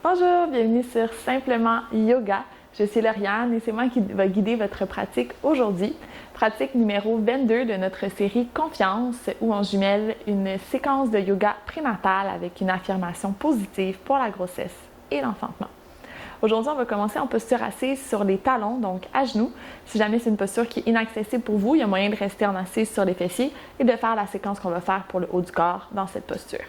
Bonjour, bienvenue sur Simplement Yoga. Je suis Lauriane et c'est moi qui va guider votre pratique aujourd'hui. Pratique numéro 22 de notre série Confiance où on jumelle une séquence de yoga prénatal avec une affirmation positive pour la grossesse et l'enfantement. Aujourd'hui, on va commencer en posture assise sur les talons, donc à genoux. Si jamais c'est une posture qui est inaccessible pour vous, il y a moyen de rester en assise sur les fessiers et de faire la séquence qu'on va faire pour le haut du corps dans cette posture.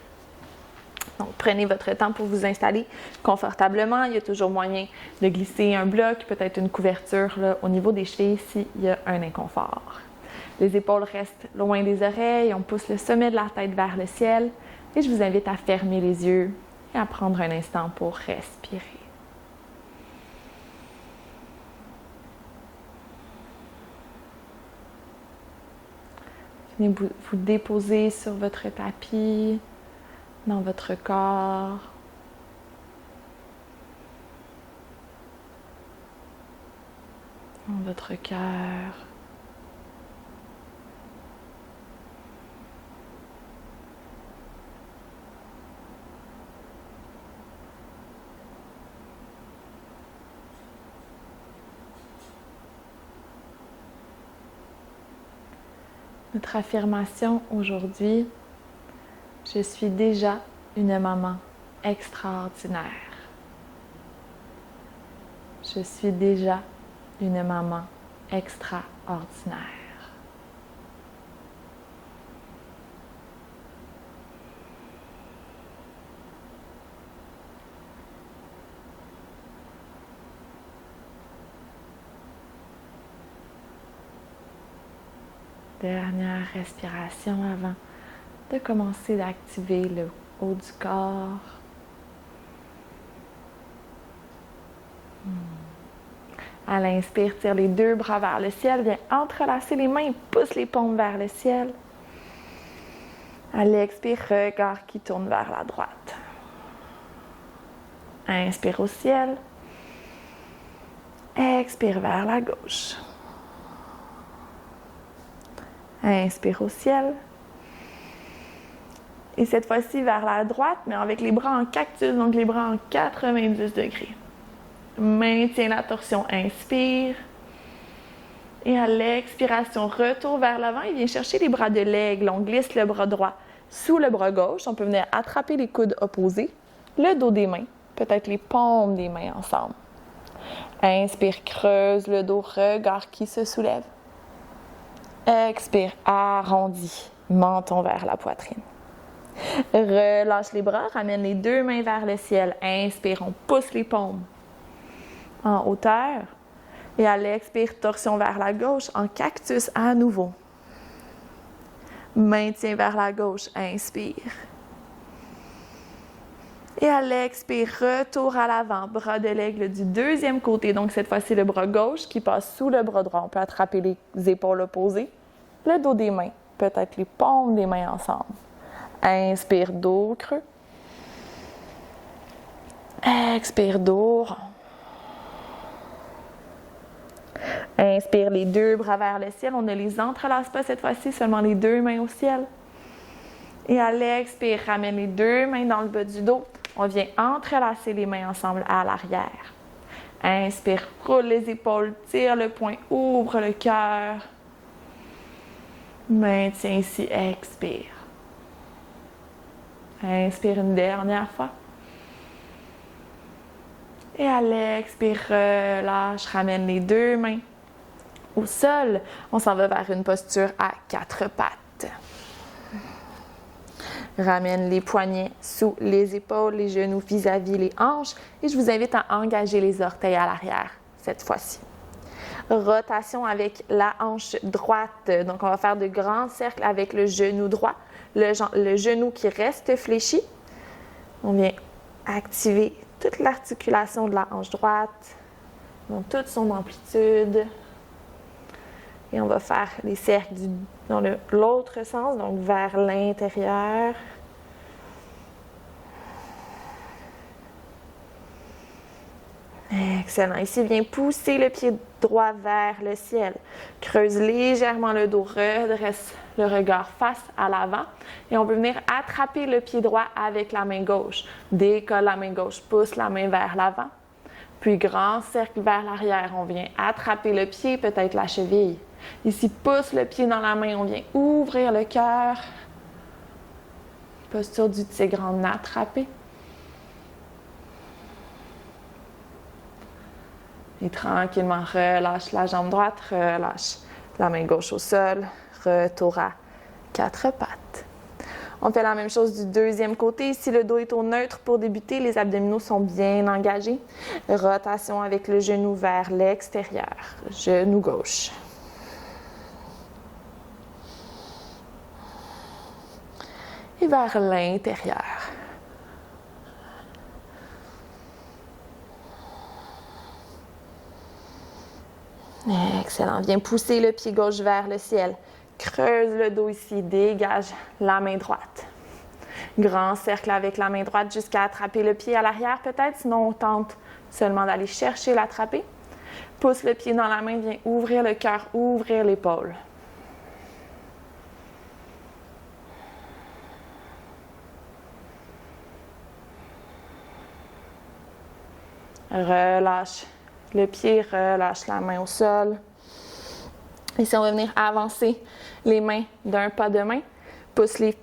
Donc, prenez votre temps pour vous installer confortablement. Il y a toujours moyen de glisser un bloc, peut-être une couverture là, au niveau des chevilles s'il y a un inconfort. Les épaules restent loin des oreilles. On pousse le sommet de la tête vers le ciel. Et je vous invite à fermer les yeux et à prendre un instant pour respirer. Venez vous déposer sur votre tapis, dans votre corps. Dans votre cœur. Notre affirmation aujourd'hui, je suis déjà une maman extraordinaire. Je suis déjà une maman extraordinaire. Dernière respiration avant de commencer d'activer le haut du corps. À l'inspire, tire les deux bras vers le ciel. Viens entrelacer les mains, pousse les paumes vers le ciel. À l'expire, regard qui tourne vers la droite. Inspire au ciel. Expire vers la gauche. Inspire au ciel. Et cette fois-ci vers la droite, mais avec les bras en cactus, donc les bras en 90 degrés. Maintiens la torsion, inspire. Et à l'expiration, retour vers l'avant et viens chercher les bras de l'aigle. On glisse le bras droit sous le bras gauche. On peut venir attraper les coudes opposés, le dos des mains, peut-être les paumes des mains ensemble. Inspire, creuse le dos, regard qui se soulève. Expire, arrondis, menton vers la poitrine. Relâche les bras, ramène les deux mains vers le ciel. Inspire, on pousse les paumes en hauteur. Et à l'expire, torsion vers la gauche en cactus à nouveau. Maintien vers la gauche, inspire. Et à l'expire, retour à l'avant, bras de l'aigle du deuxième côté. Donc cette fois-ci, le bras gauche qui passe sous le bras droit. On peut attraper les épaules opposées, le dos des mains, peut-être les paumes des mains ensemble. Inspire, dos creux. Expire, dos rond. Inspire, les deux bras vers le ciel. On ne les entrelace pas cette fois-ci, seulement les deux mains au ciel. Et à l'expire, ramène les deux mains dans le bas du dos. On vient entrelacer les mains ensemble à l'arrière. Inspire, roule les épaules, tire le poing, ouvre le cœur. Maintiens ici, expire. Inspire une dernière fois. Et à l'expire, relâche, ramène les deux mains au sol. On s'en va vers une posture à quatre pattes. Ramène les poignets sous les épaules, les genoux vis-à-vis les hanches. Et je vous invite à engager les orteils à l'arrière cette fois-ci. Rotation avec la hanche droite. Donc, on va faire de grands cercles avec le genou droit. Le genou qui reste fléchi. On vient activer toute l'articulation de la hanche droite, dans toute son amplitude. Et on va faire les cercles dans l'autre sens, donc vers l'intérieur. Excellent. Ici, viens pousser le pied droit vers le ciel. Creuse légèrement le dos, redresse le regard face à l'avant. Et on peut venir attraper le pied droit avec la main gauche. Décolle la main gauche, pousse la main vers l'avant. Puis grand cercle vers l'arrière. On vient attraper le pied, peut-être la cheville. Ici, pousse le pied dans la main. On vient ouvrir le cœur. Posture du tigre en attrapé. Et tranquillement, relâche la jambe droite, relâche la main gauche au sol, retour à quatre pattes. On fait la même chose du deuxième côté. Ici, le dos est au neutre pour débuter. Les abdominaux sont bien engagés. Rotation avec le genou vers l'extérieur. Genou gauche. Et vers l'intérieur. Excellent. Viens pousser le pied gauche vers le ciel. Creuse le dos ici. Dégage la main droite. Grand cercle avec la main droite jusqu'à attraper le pied à l'arrière peut-être. Sinon, on tente seulement d'aller chercher l'attraper. Pousse le pied dans la main. Viens ouvrir le cœur, ouvrir l'épaule. Relâche le pied, relâche la main au sol. Ici, on va venir avancer les mains d'un pas de main. Pousse les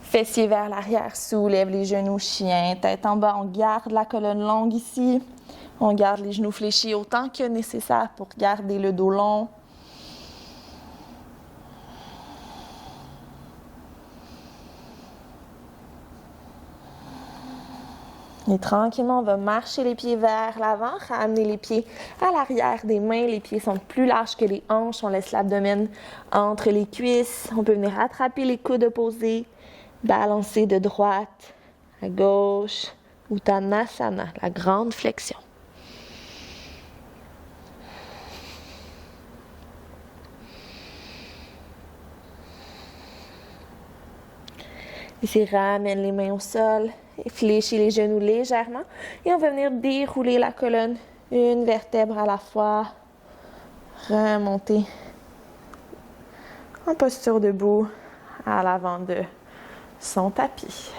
fessiers vers l'arrière, soulève les genoux, chien, tête en bas. On garde la colonne longue ici. On garde les genoux fléchis autant que nécessaire pour garder le dos long. Et tranquillement, on va marcher les pieds vers l'avant, ramener les pieds à l'arrière des mains. Les pieds sont plus larges que les hanches. On laisse l'abdomen entre les cuisses. On peut venir attraper les coudes opposés, balancer de droite à gauche, Uttanasana, la grande flexion. Ici, ramène les mains au sol. Fléchis les genoux légèrement et on va venir dérouler la colonne une vertèbre à la fois. Remonter en posture debout à l'avant de son tapis.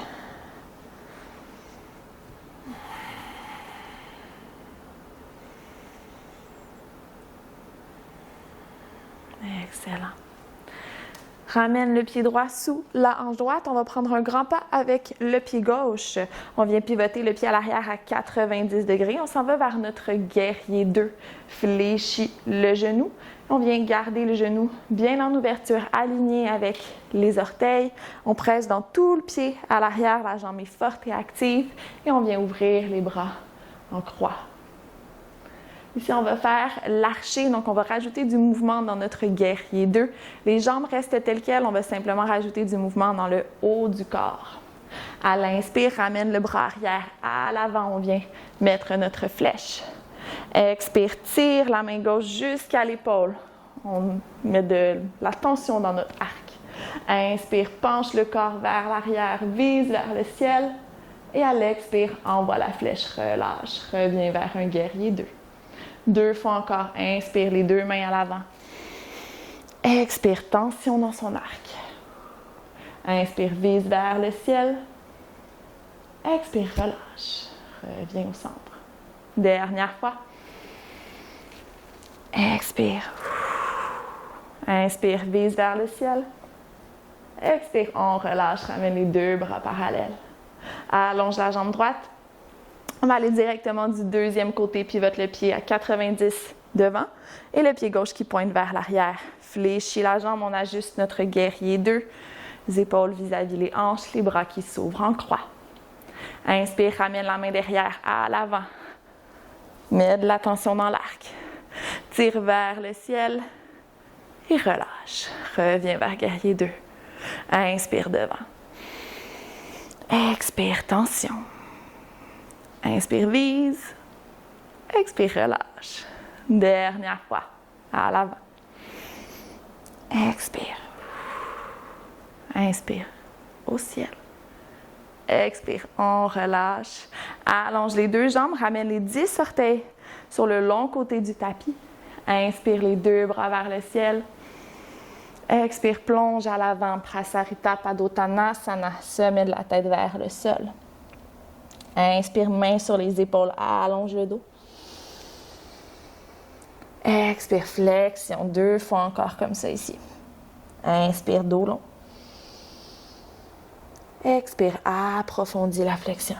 Excellent. Ramène le pied droit sous la hanche droite. On va prendre un grand pas avec le pied gauche. On vient pivoter le pied à l'arrière à 90 degrés. On s'en va vers notre guerrier 2. Fléchis le genou. On vient garder le genou bien en ouverture, aligné avec les orteils. On presse dans tout le pied à l'arrière. La jambe est forte et active. Et on vient ouvrir les bras en croix. Ici, on va faire l'archer, donc on va rajouter du mouvement dans notre guerrier 2. Les jambes restent telles quelles, on va simplement rajouter du mouvement dans le haut du corps. À l'inspire, ramène le bras arrière à l'avant, on vient mettre notre flèche. Expire, tire la main gauche jusqu'à l'épaule. On met de la tension dans notre arc. Inspire, penche le corps vers l'arrière, vise vers le ciel. Et à l'expire, envoie la flèche, relâche, reviens vers un guerrier 2. 2 fois encore, inspire les 2 mains à l'avant. Expire, tension dans son arc. Inspire, vise vers le ciel. Expire, relâche. Reviens au centre. Dernière fois. Expire. Inspire, vise vers le ciel. Expire, on relâche, ramène les 2 bras parallèles. Allonge la jambe droite. On va aller directement du deuxième côté, pivote le pied à 90 devant et le pied gauche qui pointe vers l'arrière. Fléchis la jambe, on ajuste notre guerrier 2. Les épaules vis-à-vis les hanches, les bras qui s'ouvrent en croix. Inspire, ramène la main derrière à l'avant. Mets de la tension dans l'arc. Tire vers le ciel et relâche. Reviens vers guerrier 2. Inspire devant. Expire, tension. Inspire, vise. Expire, relâche. Dernière fois. À l'avant. Expire. Inspire. Au ciel. Expire. On relâche. Allonge les 2 jambes. Ramène les 10 orteils sur le long côté du tapis. Inspire les 2 bras vers le ciel. Expire, plonge à l'avant, Prasarita Padottanasana, sommet de la tête vers le sol. Inspire, main sur les épaules, allonge le dos. Expire, flexion, 2 fois encore comme ça ici. Inspire, dos long. Expire, approfondis la flexion.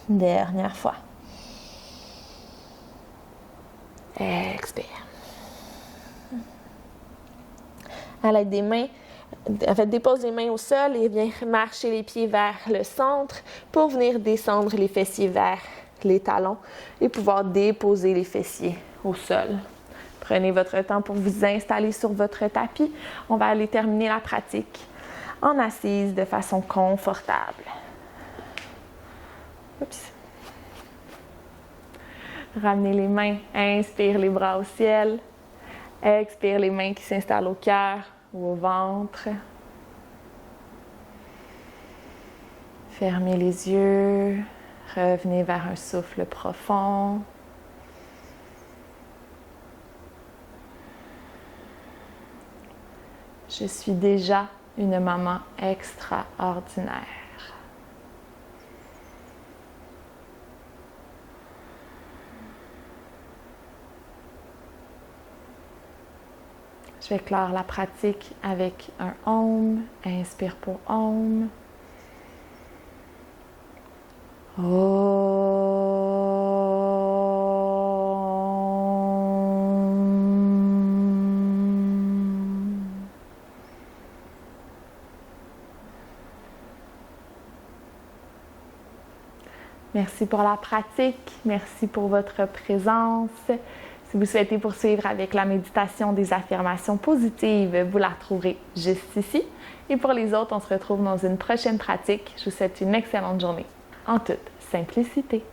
Dernière fois. Expire. À l'aide des mains, dépose les mains au sol et viens marcher les pieds vers le centre pour venir descendre les fessiers vers les talons et pouvoir déposer les fessiers au sol. Prenez votre temps pour vous installer sur votre tapis. On va aller terminer la pratique en assise de façon confortable. Oups. Ramenez les mains, inspire les bras au ciel. Expire les mains qui s'installent au cœur ou au ventre. Fermez les yeux. Revenez vers un souffle profond. Je suis déjà une maman extraordinaire. Je vais clore la pratique avec un Om. Inspire pour Om. Merci pour la pratique, merci pour votre présence. Si vous souhaitez poursuivre avec la méditation des affirmations positives, vous la trouverez juste ici. Et pour les autres, on se retrouve dans une prochaine pratique. Je vous souhaite une excellente journée en toute simplicité.